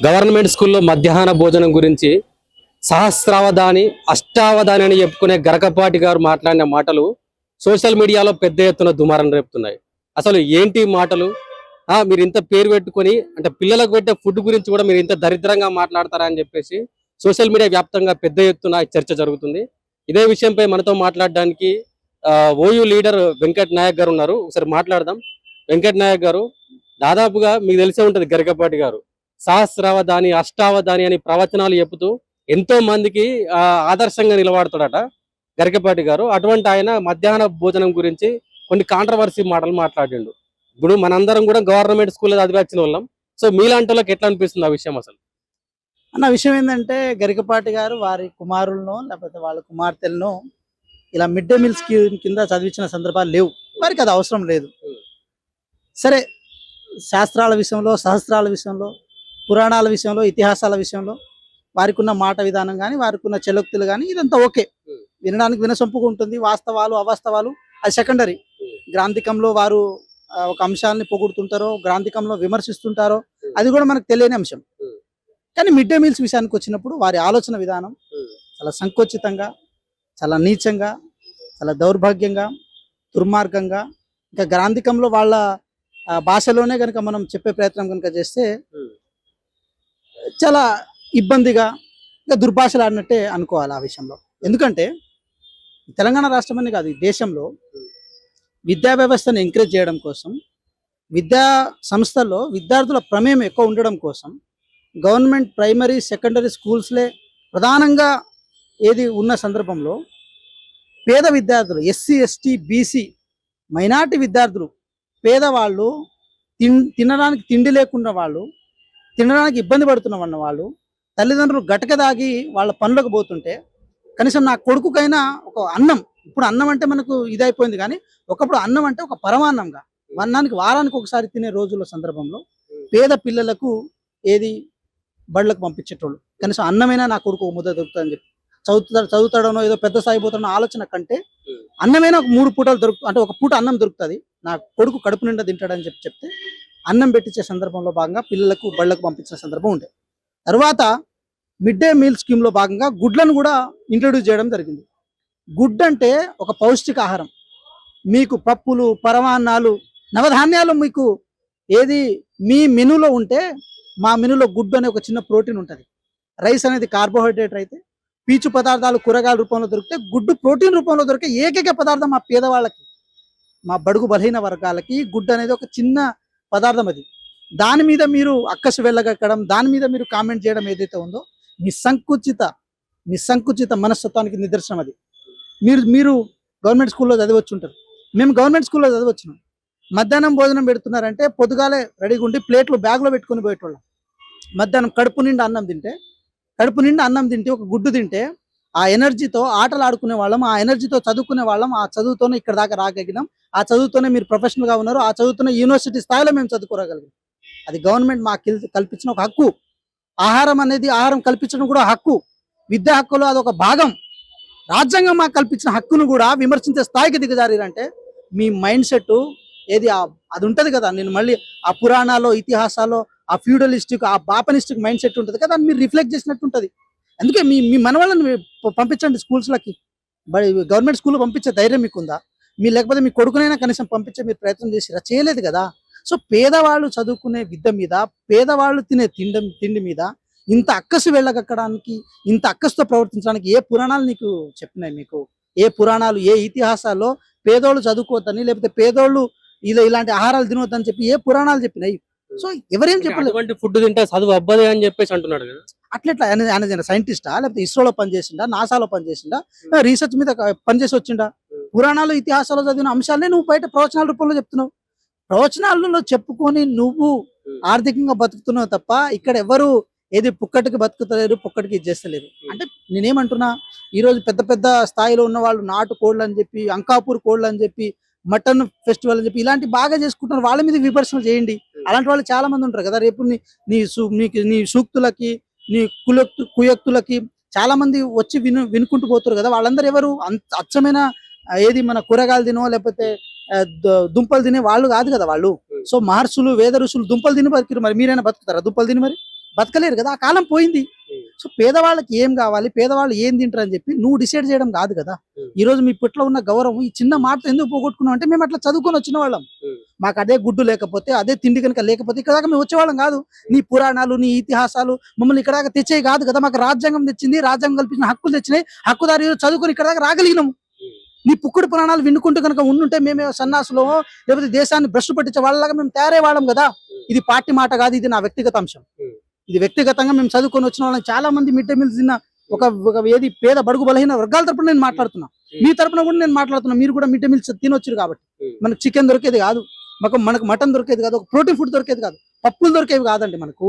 Government స్కూల్లో మధ్యాహ్న భోజనం గురించి సహస్రావధాని అష్టావధాని అని చెప్పుకునే గరకపాటి గారు మాట్లాడిన మాటలు సోషల్ మీడియాలో పెద్ద ఎత్తున దుమారం రేపుతున్నాయి. అసలు ఏంటి మాటలు? మీరు ఇంత పేరు పెట్టుకొని అంటే పిల్లలకు పెట్టే ఫుడ్ గురించి కూడా మీరు ఇంత దరిద్రంగా మాట్లాడతారా అని చెప్పేసి సోషల్ మీడియా వ్యాప్తంగా పెద్ద ఎత్తున చర్చ జరుగుతుంది. ఇదే విషయంపై మనతో మాట్లాడడానికి ఓయూ లీడర్ వెంకట్ నాయక్ గారు ఉన్నారు. ఒకసారి మాట్లాడదాం. వెంకట్ నాయక్ గారు, దాదాపుగా మీకు తెలిసే ఉంటుంది గరికపాటి గారు సహస్రావధాని అష్టావధాని అని ప్రవచనాలు చెబుతూ ఎంతో మందికి ఆదర్శంగా నిలబడతాడట గరికపాటి గారు. అటువంటి ఆయన మధ్యాహ్న భోజనం గురించి కొన్ని కాంట్రవర్సీ మాటలు మాట్లాడిండు. ఇప్పుడు మనందరం కూడా గవర్నమెంట్ స్కూల్లో చదివించిన వాళ్ళం. సో మీలాంటి వాళ్ళకి ఎట్లా అనిపిస్తుంది ఆ విషయం? అసలు అన్న విషయం ఏంటంటే, గరికపాటి గారు వారి కుమారులను లేకపోతే వాళ్ళ కుమార్తెలను ఇలా మిడ్ డే మీల్ స్కీమ్ కింద చదివించిన సందర్భాలు లేవు. వారికి అది అవసరం లేదు. సరే, శాస్త్రాల విషయంలో, సహస్రాల విషయంలో, పురాణాల విషయంలో, ఇతిహాసాల విషయంలో వారికి ఉన్న మాట విధానం కానీ, వారికి ఉన్న చెలోక్తులు కానీ ఇదంతా ఓకే, వినడానికి వినసొంపుగా ఉంటుంది. వాస్తవాలు అవాస్తవాలు అది సెకండరీ. గ్రాంథికంలో వారు ఒక అంశాన్ని పొగుడుతుంటారో, గ్రాంథికంలో విమర్శిస్తుంటారో అది కూడా మనకు తెలియని అంశం. కానీ మిడ్ డే మీల్స్ విషయానికి వచ్చినప్పుడు వారి ఆలోచన విధానం చాలా సంకోచితంగా, చాలా నీచంగా, చాలా దౌర్భాగ్యంగా, దుర్మార్గంగా, ఇంకా గ్రాంథికంలో వాళ్ళ భాషలోనే కనుక మనం చెప్పే ప్రయత్నం కనుక చేస్తే చాలా ఇబ్బందిగా, ఇంకా దుర్భాషలు ఆడినట్టే అనుకోవాలి ఆ విషయంలో. ఎందుకంటే తెలంగాణ రాష్ట్రం అనే కాదు, ఈ దేశంలో విద్యా వ్యవస్థను ఎంకరేజ్ చేయడం కోసం, విద్యా సంస్థల్లో విద్యార్థుల ప్రమేయం ఎక్కువ ఉండడం కోసం గవర్నమెంట్ ప్రైమరీ సెకండరీ స్కూల్స్లే ప్రధానంగా ఏది ఉన్న సందర్భంలో పేద విద్యార్థులు, ఎస్సీ ఎస్టీ బీసీ మైనార్టీ విద్యార్థులు, పేదవాళ్ళు, తినడానికి తిండి లేకుండా వాళ్ళు, తినడానికి ఇబ్బంది పడుతున్న వాళ్ళు తల్లిదండ్రులు గటక దాగి వాళ్ళ పనులకు పోతుంటే కనీసం నా కొడుకుకైనా ఒక అన్నం, ఇప్పుడు అన్నం అంటే మనకు ఇదైపోయింది కానీ ఒకప్పుడు అన్నం అంటే ఒక పరమాన్నంగా వారానికి ఒకసారి తినే రోజుల సందర్భంలో పేద పిల్లలకు ఏది బళ్ళకు పంపించేటోళ్ళు. కనీసం అన్నమైనా నా కొడుకు ముద్ద దొరుకుతుందని చెప్పి చదువుతాడనో ఏదో పెద్ద సాగిపోతాడనో ఆలోచన కంటే అన్నమైనా ఒక 3 పూటలు దొరుకుతుంది, అంటే ఒక పూట అన్నం దొరుకుతుంది, నా కొడుకు కడుపు నిండా తింటాడని చెప్తే అన్నం పెట్టించే సందర్భంలో భాగంగా పిల్లలకు బళ్ళకు పంపించిన సందర్భం ఉండే. తర్వాత మిడ్ డే మీల్ స్కీమ్లో భాగంగా గుడ్లను కూడా ఇంట్రడ్యూస్ చేయడం జరిగింది. గుడ్ అంటే ఒక పౌష్టిక ఆహారం. మీకు పప్పులు, పరమాన్నాలు, నవధాన్యాలు మీకు ఏది మీ మెనూలో ఉంటే మా మెనూలో గుడ్ అనే ఒక చిన్న ప్రోటీన్ ఉంటుంది. రైస్ అనేది కార్బోహైడ్రేట్ అయితే, పీచు పదార్థాలు కూరగాయల రూపంలో దొరికితే, గుడ్డు ప్రోటీన్ రూపంలో దొరికే ఏకైక పదార్థం మా పేదవాళ్ళకి, మా బడుగు బలహీన వర్గాలకి గుడ్ అనేది ఒక చిన్న పదార్థం. అది దాని మీద మీరు అక్కసు వెళ్ళగక్కడం, దాని మీద మీరు కామెంట్ చేయడం ఏదైతే ఉందో మీ సంకుచిత మనస్తత్వానికి నిదర్శనం అది. మీరు గవర్నమెంట్ స్కూల్లో చదివచ్చుంటారు, మేము గవర్నమెంట్ స్కూల్లో చదివచ్చున్నాం. మధ్యాహ్నం భోజనం పెడుతున్నారంటే పొద్దుగాలే రెడీగా ఉండి ప్లేట్లు బ్యాగ్లో పెట్టుకుని పోయేటోళ్ళం. మధ్యాహ్నం కడుపు నిండా అన్నం తింటే ఒక గుడ్డు తింటే ఆ ఎనర్జీతో ఆటలు ఆడుకునే వాళ్ళం, ఆ ఎనర్జీతో చదువుకునే వాళ్ళం, ఆ చదువుతోనే ఇక్కడ దాకా రాగలిగినాం, ఆ చదువుతోనే మీరు ప్రొఫెషనల్గా ఉన్నారు, ఆ చదువుతోనే యూనివర్సిటీ స్థాయిలో మేము చదువుకోగలిగాం. అది గవర్నమెంట్ మాకు కల్పించిన ఒక హక్కు. ఆహారం కల్పించడం కూడా హక్కు. విద్యా హక్కులో అదొక భాగం. రాజ్యాంగం మాకు కల్పించిన హక్కును కూడా విమర్శించే స్థాయికి దిగజారంటే మీ మైండ్ సెట్ ఏది అది ఉంటుంది కదా. నేను మళ్ళీ ఆ పురాణాల్లో, ఇతిహాసాల్లో ఆ ఫ్యూడలిస్టిక్, ఆ బాపనిస్టిక్ మైండ్ సెట్ ఉంటుంది కదా, దాన్ని మీరు రిఫ్లెక్ట్ చేసినట్టు ఉంటుంది. అందుకే మీ మనవాళ్ళని పంపించండి స్కూల్స్లకి. గవర్నమెంట్ స్కూల్లో పంపించే ధైర్యం మీకుందా? లేకపోతే మీ కొడుకునైనా కనీసం పంపించే మీరు ప్రయత్నం చేసిరా? చేయలేదు కదా. సో పేదవాళ్ళు చదువుకునే విద్య మీద, పేదవాళ్ళు తినే తిండి మీద ఇంత అక్కసు వెళ్ళగక్కడానికి, ఇంత అక్కసుతో ప్రవర్తించడానికి ఏ పురాణాలు నీకు చెప్పినాయి? మీకు ఏ పురాణాలు, ఏ ఇతిహాసాల్లో పేదోళ్ళు చదువుకోవద్దని, లేకపోతే పేదోళ్ళు ఇలాంటి ఆహారాలు తినవద్దని చెప్పి ఏ పురాణాలు చెప్పినాయి? సో ఎవరేం చెప్పలేదు. ఫుడ్ తింటే చదువు అబ్బదే అని చెప్పేసి అంటున్నాడు కదా. అట్లా ఆయన సైంటిస్టా, లేకపోతే ఇస్రోలో పనిచేసిండా, నాసాలో పనిచేసిండా, రీసెర్చ్ మీద పనిచేసి వచ్చిండా? పురాణాలు, ఇతిహాసాలు చదివిన అంశాలనే నువ్వు బయట ప్రవచనాల రూపంలో చెప్తున్నావు. ప్రవచనాలలో చెప్పుకొని నువ్వు ఆర్థికంగా బతుకుతున్నావు తప్ప ఇక్కడ ఎవరు ఏది పుక్కటికి బతుకుతలేరు, పుక్కటికి చేస్తలేరు. అంటే నేనేమంటున్నా, ఈరోజు పెద్ద పెద్ద స్థాయిలో ఉన్న వాళ్ళు నాటు కోళ్ళు అని చెప్పి, అంకాపూర్ కోళ్ళు అని చెప్పి, మటన్ ఫెస్టివల్ అని చెప్పి ఇలాంటి బాగా చేసుకుంటున్నారు. వాళ్ళ మీద విమర్శలు చేయండి. అలాంటి వాళ్ళు చాలా మంది ఉంటారు కదా. రేపు నీ సూక్తులకి, నీ కుయక్తులకి చాలా మంది వచ్చి వినుకుంటూ పోతారు కదా. వాళ్ళందరూ ఎవరు? అచ్చమైన ఏది మన కూరగాయలు తినో లేకపోతే దుంపలు తినే వాళ్ళు కాదు కదా వాళ్ళు. సో మహర్షులు, వేద ఋషులు దుంపలు తిని బతికిరు. మరి మీరైనా బతుకుతారా దుంపలు తిని? మరి బతకలేరు కదా, ఆ కాలం పోయింది. సో పేదవాళ్ళకి ఏం కావాలి, పేదవాళ్ళు ఏం తింటారు అని చెప్పి నువ్వు డిసైడ్ చేయడం కాదు కదా. ఈ రోజు మీ పుట్లో ఉన్న గౌరవం ఈ చిన్న మాటతో ఎందుకు పోగొట్టుకున్నాం అంటే, మేము అట్లా చదువుకొని వచ్చిన వాళ్ళం. మాకు అదే గుడ్డు లేకపోతే, అదే తిండి కనుక లేకపోతే ఇక్కడ దాకా మేము వచ్చేవాళ్ళం కాదు. నీ పురాణాలు, నీ ఇతిహాసాలు మమ్మల్ని ఇక్కడ దాకా తెచ్చేవి కాదు కదా. మాకు రాజ్యాంగం తెచ్చింది, రాజ్యాంగం కల్పించిన హక్కులు తెచ్చినాయి, హక్కుదారి చదువుకొని ఇక్కడ దాకా రాగలిగినాము. నీ పుక్కుడు పురాణాలు వినుకుంటూ కనుక ఉండుంటే మేమే సన్నాసులో లేకపోతే దేశాన్ని భ్రష్టు పట్టించే వాళ్ళలాగా మేము తయారయ్యేవాళ్ళం కదా. ఇది పార్టీ మాట కాదు, ఇది నా వ్యక్తిగత అంశం. ఇది వ్యక్తిగతంగా మేము చదువుకొని వచ్చిన వాళ్ళని చాలా మంది మిడ్ డే మీల్స్ తిన్న ఒక ఏది పేద బడుగు బలహీన వర్గాల తరపున నేను మాట్లాడుతున్నా, మీ తరపున కూడా నేను మాట్లాడుతున్నా. మీరు కూడా మిడ్ డే మీల్స్ తినొచ్చారు కాబట్టి. మనకు చికెన్ దొరికేది కాదు, మనకు మటన్ దొరికేది కాదు, ఒక ప్రోటీన్ ఫుడ్ దొరికేది కాదు, పప్పులు దొరికేవి కాదండి. మనకు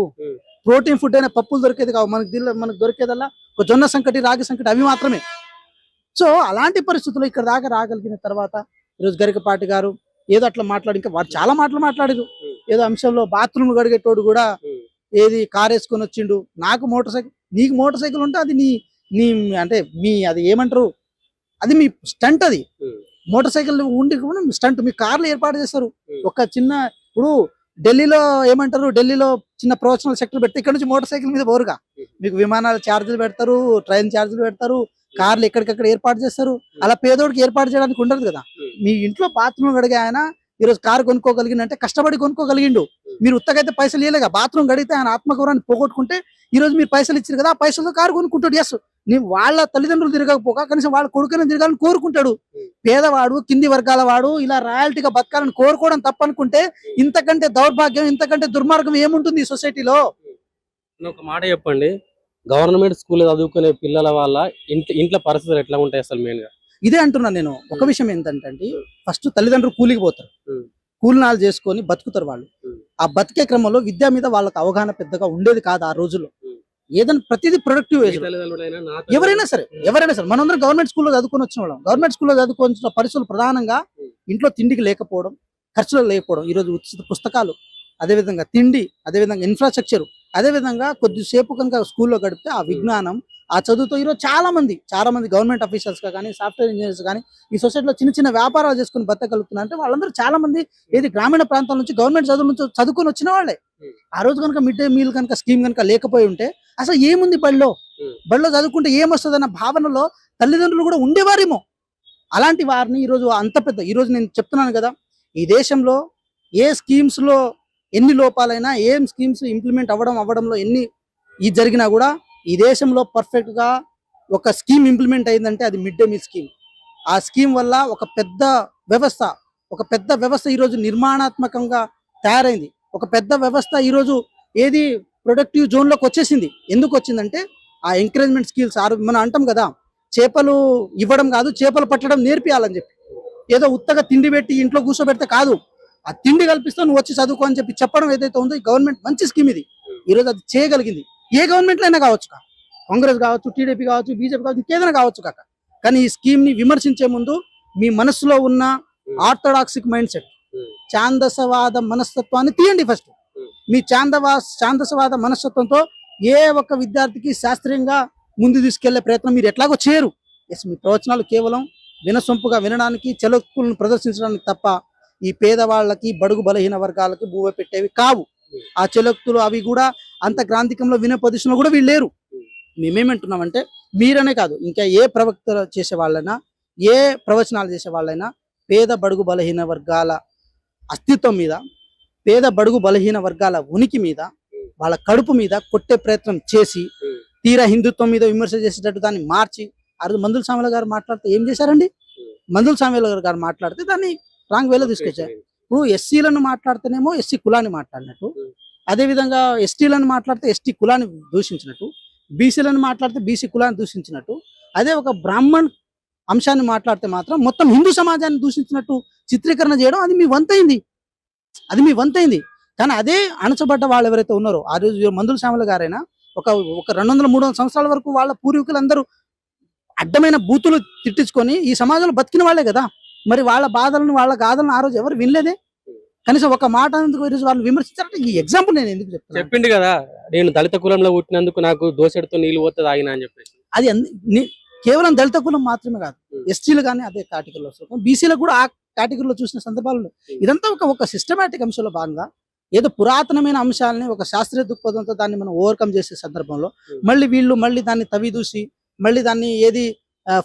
ప్రోటీన్ ఫుడ్ అయినా పప్పులు దొరికేది కాదు. మనకు దొరికేదల్లా ఒక జొన్న సంకటి, రాగి సంకటి, అవి మాత్రమే. సో అలాంటి పరిస్థితుల్లో ఇక్కడ దాకా రాగలిగిన తర్వాత ఈరోజు గరికపాటి గారు ఏదో అట్లా మాట్లాడి, ఇంకా వాడు చాలా మాటలు మాట్లాడారు. ఏదో అంశంలో బాత్రూమ్ గడిగేటోడు కూడా ఏది కార్ వేసుకొని వచ్చిండు, నాకు మోటార్ సైకిల్, నీకు మోటార్ సైకిల్ ఉంటే అది నీ నీ అంటే మీ అది ఏమంటారు, అది మీ స్టంట్. అది మోటార్ సైకిల్ ఉండి స్టంట్ మీ కార్లు ఏర్పాటు చేస్తారు. ఒక చిన్న ఇప్పుడు ఢిల్లీలో ఏమంటారు, ఢిల్లీలో చిన్న ప్రొఫెషనల్ సెక్టర్ పెడితే ఇక్కడ నుంచి మోటార్ సైకిల్ మీద పోరుగా మీకు విమానాల ఛార్జీలు పెడతారు, ట్రైన్ ఛార్జీలు పెడతారు, కార్లు ఎక్కడికక్కడ ఏర్పాటు చేస్తారు. అలా పేదోడికి ఏర్పాటు చేయడానికి ఉండదు కదా. మీ ఇంట్లో బాత్రూమ్ గడిగే ఆయన ఈరోజు కారు కొనుక్కోగలిగిందంటే కష్టపడి కొనుక్కోగలిగిండు. మీరు ఉత్తగైతే పైసలు ఇవ్వలేగా, బాత్రూమ్ గడిగితే ఆయన ఆత్మగౌరవాన్ని పోగొట్టుకుంటే ఈ రోజు మీరు పైసలు ఇచ్చారు కదా, ఆ పైసలతో కారు కొనుక్కుంటాడు. ఎస్, నీ వాళ్ళ తల్లిదండ్రులు తిరగకపోక కనీసం వాళ్ళ కొడుకుని తిరగాలని కోరుకుంటాడు. పేదవాడు, కింది వర్గాల వాడు ఇలా రాయల్టీగా బతకాలని కోరుకోవడం తప్పనుకుంటే ఇంతకంటే దౌర్భాగ్యం, ఇంతకంటే దుర్మార్గం ఏముంటుంది ఈ సొసైటీలో? ఒక మాట చెప్పండి, గవర్నమెంట్ స్కూల్లో చదువుకునే పిల్లల వల్ల ఇంట్లో పరిస్థితులు ఎట్లా ఉంటాయి అసలు మెయిన్ గా? ఇదే అంటున్నాను నేను. ఒక విషయం ఏంటంటే, ఫస్ట్ తల్లిదండ్రులు కూలికి పోతారు, కూలినాలు చేసుకొని బతుకుతారు వాళ్ళు. ఆ బతికే క్రమంలో విద్య మీద వాళ్ళకి అవగాహన పెద్దగా ఉండేది కాదు ఆ రోజుల్లో. ఏదైనా ప్రతిదీ ప్రొడక్టివ్ ఏజ్, ఎవరైనా సరే మనందరం గవర్నమెంట్ స్కూల్లో చదువుకొని వచ్చిన వాళ్ళం. గవర్నమెంట్ స్కూల్లో చదువుకొని పరిస్థితులు ప్రధానంగా ఇంట్లో తిండికి లేకపోవడం, ఖర్చులు లేకపోవడం. ఈరోజు ఉచిత పుస్తకాలు, అదేవిధంగా తిండి, అదేవిధంగా ఇన్ఫ్రాస్ట్రక్చర్, అదేవిధంగా కొద్దిసేపు కనుక స్కూల్లో గడిపితే ఆ విజ్ఞానం, ఆ చదువుతో ఈరోజు చాలా మంది గవర్నమెంట్ ఆఫీసర్స్ కానీ, సాఫ్ట్వేర్ ఇంజనీర్స్ కానీ ఈ సొసైటీలో చిన్న చిన్న వ్యాపారాలు చేసుకుని బతకగలుగుతున్నారు. అంటే వాళ్ళందరూ చాలా మంది ఏది గ్రామీణ ప్రాంతాల నుంచి గవర్నమెంట్ చదువు నుంచి చదువుకొని వచ్చిన వాళ్ళే. ఆ రోజు కనుక మిడ్ డే మీల్ కనుక స్కీమ్ కనుక లేకపోయి ఉంటే అసలు ఏముంది బడిలో చదువుకుంటే ఏమొస్తుందన్న భావనలో తల్లిదండ్రులు కూడా ఉండేవారేమో. అలాంటి వారిని ఈరోజు అంత పెద్ద, ఈరోజు నేను చెప్తున్నాను కదా, ఈ దేశంలో ఏ స్కీమ్స్ లో ఎన్ని లోపాలైనా, ఏం స్కీమ్స్ ఇంప్లిమెంట్ అవ్వడంలో ఎన్ని ఇది జరిగినా కూడా ఈ దేశంలో పర్ఫెక్ట్ గా ఒక స్కీమ్ ఇంప్లిమెంట్ అయిందంటే అది మిడ్ డే మీల్ స్కీమ్. ఆ స్కీమ్ వల్ల ఒక పెద్ద వ్యవస్థ ఈరోజు నిర్మాణాత్మకంగా తయారైంది. ఒక పెద్ద వ్యవస్థ ఈరోజు ఏది ప్రొడక్టివ్ జోన్లోకి వచ్చేసింది. ఎందుకు వచ్చిందంటే ఆ ఎంకరేజ్మెంట్ స్కిల్స్. మనం అంటాం కదా, చేపలు ఇవ్వడం కాదు, చేపలు పట్టడం నేర్పియాలని చెప్పి. ఏదో ఉత్తగా తిండి పెట్టి ఇంట్లో కూర్చోబెడితే కాదు, ఆ తిండి కల్పిస్తే నువ్వు వచ్చి చదువుకో అని చెప్పి చెప్పడం ఏదైతే ఉందో, ఈ గవర్నమెంట్ మంచి స్కీమ్ ఇది. ఈరోజు అది చేయగలిగింది. ఏ గవర్నమెంట్లో అయినా కావచ్చు, కాంగ్రెస్ కావచ్చు, టీడీపీ కావచ్చు, బీజేపీ కావచ్చు, ఇంకేదైనా కావచ్చు కాక. కానీ ఈ స్కీమ్ ని విమర్శించే ముందు మీ మనసులో ఉన్న ఆర్థోడాక్సిక్ మైండ్ సెట్, ఛాందసవాద మనస్తత్వాన్ని తీయండి ఫస్ట్. మీ ఛాందసవాద మనస్తత్వంతో ఏ ఒక్క విద్యార్థికి శాస్త్రీయంగా ముందు తీసుకెళ్లే ప్రయత్నం మీరు ఎట్లాగో చేయరు. ఎస్, మీ ప్రవచనాలు కేవలం వినసొంపుగా వినడానికి, చెలకులను ప్రదర్శించడానికి తప్ప ఈ పేదవాళ్ళకి, బడుగు బలహీన వర్గాలకి బూవ పెట్టేవి కావు. ఆ చెలక్తులు అవి కూడా అంత గ్రాంధికంలో వినే పొజిషన్లో కూడా వీళ్ళు లేరు. మేమేమంటున్నామంటే, మీరనే కాదు, ఇంకా ఏ ప్రవక్త చేసే వాళ్ళైనా, ఏ ప్రవచనాలు చేసే వాళ్ళైనా పేద బడుగు బలహీన వర్గాల అస్తిత్వం మీద, పేద బడుగు బలహీన వర్గాల ఉనికి మీద, వాళ్ళ కడుపు మీద కొట్టే ప్రయత్నం చేసి, తీరా హిందుత్వం మీద విమర్శ చేసేటట్టు దాన్ని మార్చి, ఆ రోజు మందుల సామెల గారు మాట్లాడితే ఏం చేశారండి? మందుల సామెల గారు మాట్లాడితే దాన్ని రాంగ్ వేలో తీసుకొచ్చారు. ఇప్పుడు ఎస్సీలను మాట్లాడితేనేమో ఎస్సీ కులాన్ని మాట్లాడినట్టు, అదేవిధంగా ఎస్టీలను మాట్లాడితే ఎస్టీ కులాన్ని దూషించినట్టు, బీసీలను మాట్లాడితే బీసీ కులాన్ని దూషించినట్టు, అదే ఒక బ్రాహ్మణ్ అంశాన్ని మాట్లాడితే మాత్రం మొత్తం హిందూ సమాజాన్ని దూషించినట్టు చిత్రీకరణ చేయడం అది మీ వంతైంది. కానీ అదే అణచబడ్డ వాళ్ళు ఎవరైతే ఉన్నారో, ఆ రోజు మందుల శ్యామల గారైనా ఒక 200-300 సంవత్సరాల వరకు వాళ్ళ పూర్వీకులందరూ అడ్డమైన బూతులు తిట్టించుకొని ఈ సమాజంలో బతికిన వాళ్ళే కదా. మరి వాళ్ళ బాధలను, వాళ్ళ గాథలను ఆ రోజు ఎవరు వినలేదే. కనీసం ఒక మాట ఎందుకు ఈరోజు వాళ్ళు విమర్శించారంటే ఈ ఎగ్జాంపుల్ నేను ఎందుకు చెప్తాను? చెప్పిండు కదా, నేను దళిత కులంలో పుట్టినందుకు నాకు దోసెడుతో నీళ్ళు పోతుంది ఆగిన అని చెప్పేసి. అది కేవలం దళిత కులం మాత్రమే కాదు, ఎస్టీలు కానీ అదే కేటగిరీలో వస్తాం, బీసీలకు కూడా ఆ కేటగిరీలో చూసిన సందర్భాలు. ఇదంతా ఒక సిస్టమేటిక్ అంశంలో భాగంగా ఏదో పురాతనమైన అంశాలని ఒక శాస్త్రీయ దృక్పథంతో దాన్ని మనం ఓవర్కమ్ చేసే సందర్భంలో మళ్ళీ దాన్ని తవిదూసి మళ్ళీ దాన్ని ఏది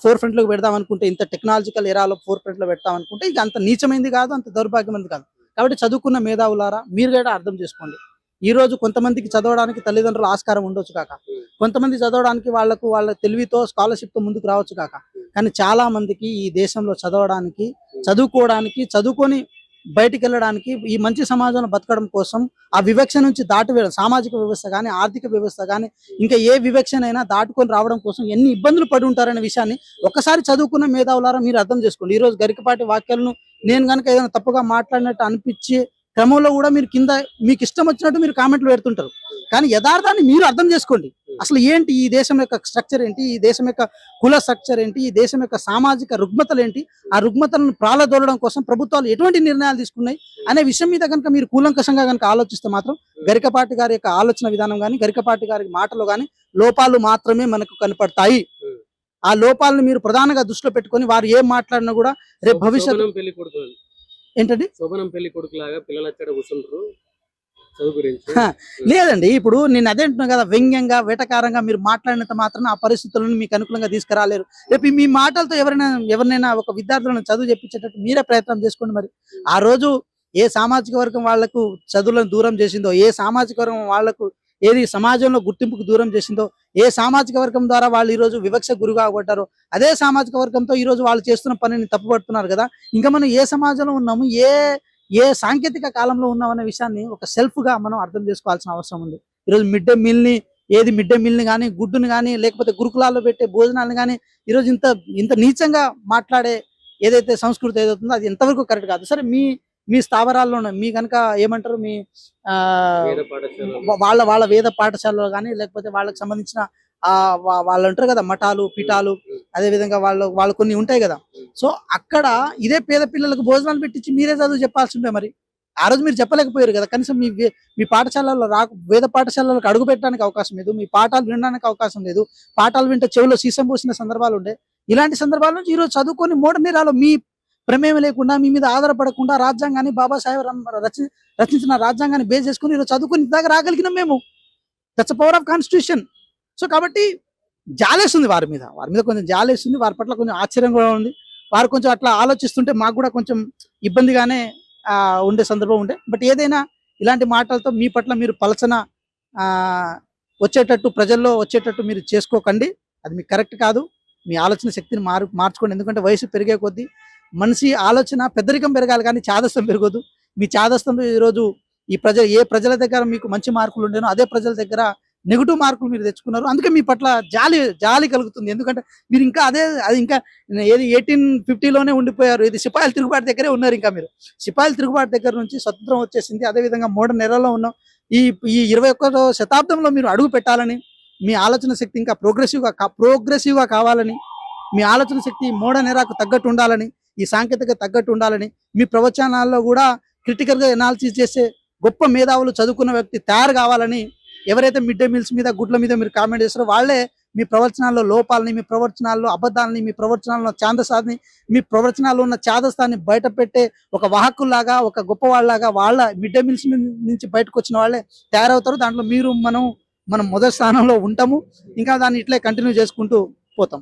ఫోర్ ఫ్రంట్ లోకి పెడదాం అనుకుంటే, ఇంత టెక్నాలజికల్ ఎరాలో ఫోర్ ఫ్రంట్ లో పెడతాం అనుకుంటే ఇక అంత నీచమైంది కాదు, అంత దౌర్భాగ్యమైంది కాదు. కాబట్టి చదువుకున్న మేధావులారా మీరు కూడా అర్థం చేసుకోండి. ఈ రోజు కొంతమందికి చదవడానికి తల్లిదండ్రుల ఆస్కారం ఉండొచ్చు కాక, కొంతమంది చదవడానికి వాళ్ళ తెలివితో స్కాలర్షిప్ తో ముందుకు రావచ్చు కాక, కానీ చాలా మందికి ఈ దేశంలో చదవడానికి, చదువుకొని బయటికి వెళ్ళడానికి, ఈ మంచి సమాజంలో బతకడం కోసం ఆ వివక్ష నుంచి దాటి సామాజిక వ్యవస్థ కానీ, ఆర్థిక వ్యవస్థ కానీ, ఇంకా ఏ వివక్షనైనా దాటుకొని రావడం కోసం ఎన్ని ఇబ్బందులు పడి ఉంటారనే విషయాన్ని ఒకసారి చదువుకున్న మేధావులారా మీరు అర్థం చేసుకోండి. ఈ రోజు గరికపాటి వాక్యాలను నేను కనుక ఏదైనా తప్పుగా మాట్లాడినట్టు అనిపించే క్రమంలో కూడా మీరు కింద మీకు ఇష్టం వచ్చినట్టు మీరు కామెంట్లు పెడుతుంటారు. కానీ యథార్థాన్ని మీరు అర్థం చేసుకోండి. అసలు ఏంటి ఈ దేశం యొక్క స్ట్రక్చర్ ఏంటి, ఈ దేశం యొక్క కుల స్ట్రక్చర్ ఏంటి, ఈ దేశం యొక్క సామాజిక రుగ్మతలు ఏంటి, ఆ రుగ్మతలను ప్రాళదోలడం కోసం ప్రభుత్వాలు ఎటువంటి నిర్ణయాలు తీసుకున్నాయి అనే విషయం మీద కనుక మీరు కూలంకషంగా కనుక ఆలోచిస్తే మాత్రం గరికపాటి గారి యొక్క ఆలోచన విధానం కానీ, గరికపాటి గారి మాటలు కానీ లోపాలు మాత్రమే మనకు కనపడతాయి. ఆ లోపాలను మీరు ప్రధానంగా దృష్టిలో పెట్టుకొని వారు ఏం మాట్లాడినా కూడా రేపు భవిష్యత్తు ఏంటండి శోభనం పెళ్లి కొడుకు లాగా పిల్లలు అక్కడ కూర్చుంటారు చదువు గురించి. లేదండి, ఇప్పుడు నేను అదే అంటున్నాను కదా, వ్యంగ్యంగా వెటకారంగా మీరు మాట్లాడినంత మాత్రం ఆ పరిస్థితులను మీకు అనుకూలంగా తీసుకురాలేరు. రేపు మీ మాటలతో ఎవరినైనా ఒక విద్యార్థులను చదువు చెప్పించేటట్టు మీరే ప్రయత్నం చేసుకోండి. మరి ఆ రోజు ఏ సామాజిక వర్గం వాళ్లకు చదువులను దూరం చేసిందో, ఏ సామాజిక వర్గం వాళ్లకు ఏది సమాజంలో గుర్తింపుకు దూరం చేసిందో, ఏ సామాజిక వర్గం ద్వారా వాళ్ళు ఈ రోజు వివక్ష గురిగా పడ్డారో అదే సామాజిక వర్గంతో ఈ రోజు వాళ్ళు చేస్తున్న పనిని తప్పుపడుతున్నారు కదా. ఇంకా మనం ఏ సమాజంలో ఉన్నాము, ఏ సాంకేతిక కాలంలో ఉన్నాం అనే విషయాన్ని ఒక సెల్ఫ్ గా మనం అర్థం చేసుకోవాల్సిన అవసరం ఉంది. ఈరోజు మిడ్ డే మీల్ ని కానీ, గుడ్డుని కానీ, లేకపోతే గురుకులాల్లో పెట్టే భోజనాలను కానీ ఈరోజు ఇంత నీచంగా మాట్లాడే ఏదైతే సంస్కృతి ఏదైతుందో అది ఎంతవరకు కరెక్ట్ కాదు. సరే మీ స్థావరాల్లో మీ కనుక ఏమంటారు, మీ వాళ్ళ వేద పాఠశాలలో కానీ, లేకపోతే వాళ్ళకి సంబంధించిన వాళ్ళు అంటారు కదా మఠాలు పీఠాలు, అదే విధంగా వాళ్ళు కొన్ని ఉంటాయి కదా. సో అక్కడ ఇదే పేద పిల్లలకు భోజనాలు పెట్టించి మీరే చదువు చెప్పాల్సి ఉండే. మరి ఆ రోజు మీరు చెప్పలేకపోయారు కదా. కనీసం మీ పాఠశాలలో వేద పాఠశాలలకు అడుగు పెట్టడానికి అవకాశం లేదు, మీ పాఠాలు వినడానికి అవకాశం లేదు, పాఠాలు వింటే చెవిలో సీసం పోసిన సందర్భాలు ఉండే. ఇలాంటి సందర్భాల నుంచి ఈరోజు చదువుకొని మోడర్నిరాలో మీ ప్రమేయం లేకుండా, మీ మీద ఆధారపడకుండా రాజ్యాంగాన్ని బాబాసాహెబ్ రచించిన రాజ్యాంగాన్ని బేస్ చేసుకుని ఈరోజు చదువుకుని దాకా రాగలిగినాం మేము. That's power of constitution. So కాబట్టి జాలేస్తుంది వారి మీద కొంచెం జాలేస్తుంది, వారి పట్ల కొంచెం ఆశ్చర్యం కూడా ఉంది. వారు కొంచెం అట్లా ఆలోచిస్తుంటే మాకు కూడా కొంచెం ఇబ్బందిగానే ఉండే సందర్భం ఉండే. బట్ ఏదైనా ఇలాంటి మాటలతో మీ పట్ల మీరు పలచన ప్రజల్లో వచ్చేటట్టు మీరు చేసుకోకండి. అది మీకు కరెక్ట్ కాదు. మీ ఆలోచన శక్తిని మార్చుకోండి. ఎందుకంటే వయసు పెరిగే కొద్దీ మనిషి ఆలోచన పెద్దరికం పెరగాలి కానీ చాదస్తం పెరగదు. మీ చాదస్తంలో ఈరోజు ఏ ప్రజల దగ్గర మీకు మంచి మార్కులు ఉండేనో అదే ప్రజల దగ్గర నెగిటివ్ మార్కులు మీరు తెచ్చుకున్నారు. అందుకే మీ పట్ల జాలి కలుగుతుంది. ఎందుకంటే మీరు ఇంకా అది ఇంకా ఏది 1850లోనే ఉండిపోయారు. ఇది సిపాయిల తిరుగుబాటు దగ్గరే ఉన్నారు. ఇంకా మీరు సిపాయిల తిరుగుబాటు దగ్గర నుంచి స్వతంత్రం వచ్చేసింది. అదేవిధంగా మోడర్న్ ఎరాలో ఉన్నాం. ఈ 21వ శతాబ్దంలో మీరు అడుగు పెట్టాలని, మీ ఆలోచన శక్తి ఇంకా ప్రోగ్రెసివ్గా కావాలని, మీ ఆలోచన శక్తి మోడర్న్ ఎరాకు తగ్గట్టు ఉండాలని, ఈ సాంకేతిక తగ్గట్టు ఉండాలని, మీ ప్రవచనాల్లో కూడా క్రిటికల్గా ఎనాలిసిస్ చేసే గొప్ప మేధావులు చదువుకున్న వ్యక్తి తయారు కావాలని, ఎవరైతే మిడ్ డే మీల్స్ మీద గుడ్ల మీద మీరు కామెంట్ చేస్తారో వాళ్ళే మీ ప్రవచనాల్లో లోపాలని, మీ ప్రవచనాల్లో అబద్ధాలని, మీ ప్రవచనాల్లో ఛాందసాన్ని, మీ ప్రవచనాల్లో ఉన్న ఛాదస్తాన్ని బయట పెట్టే ఒక వాహకుల్లాగా, ఒక గొప్పవాళ్ళలాగా వాళ్ళ మిడ్ డే మీల్స్ నుంచి బయటకు వచ్చిన వాళ్ళే తయారవుతారు. దాంట్లో మనం మొదటి స్థానంలో ఉంటాము. ఇంకా దాన్ని ఇట్లే కంటిన్యూ చేసుకుంటూ పోతాం.